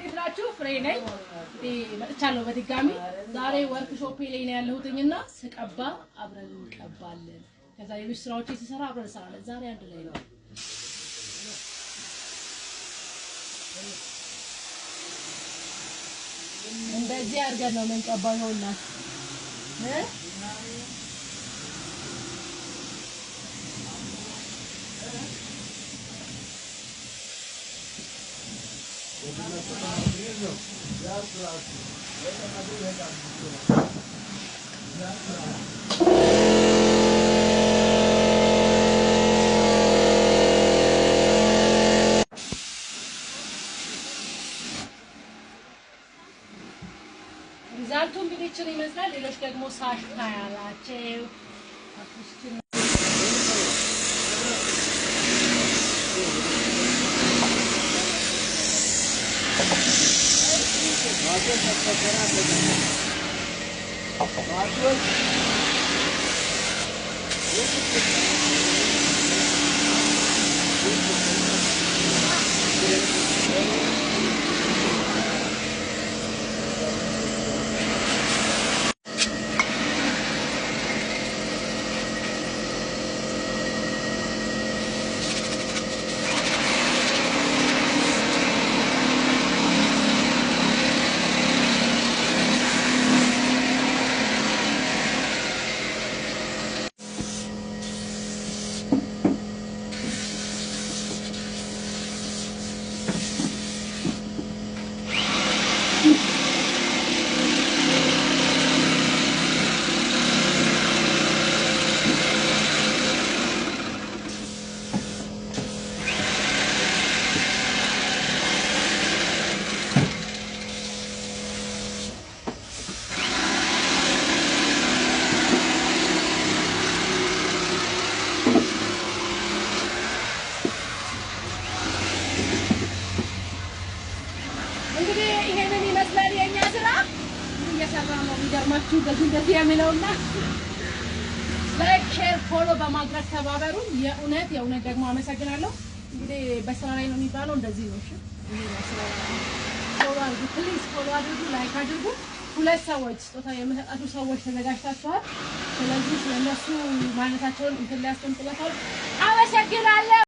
እንዴት ናችሁ? ፍሬ ነኝ። መጥቻለሁ በድጋሚ ዛሬ ወርክሾፕ ላይ ነው ያለሁትኝና ስቀባ አብረን እንቀባለን። ከዛ የቤት ስራዎች ሲሰራ አብረን እንሰራለን። ዛሬ አንድ ላይ ነው። እንደዚህ አድርገን ነው የምንቀባው ይሆናል ሪዛልቱ እንግዲህ እችን ይመስላል። ሌሎች ደግሞ ሳሽታ ያላቸው አጥሽን እንግዲህ ይሄንን ይመስላል የኛ ስራ እየሰራ ነው። የሚገርማችሁ እንደዚህ የሚለውና ላይክ ሼር ፎሎ በማድረግ ተባበሩ። የእውነት ደግሞ አመሰግናለሁ። እንግዲህ በስራ ላይ ነው የሚባለው እንደዚህ ነው። እሺ ይሄ ነው ፎሎ አድርጉ፣ ፕሊዝ ፎሎ አድርጉ፣ ላይክ አድርጉ። ሁለት ሰዎች ስጦታ የምሰጣችሁ ሰዎች ተዘጋጅታችኋል። ስለዚህ ስለነሱ ማንነታቸውን እንትን ሊያስቀምጥላችኋል። አመሰግናለሁ።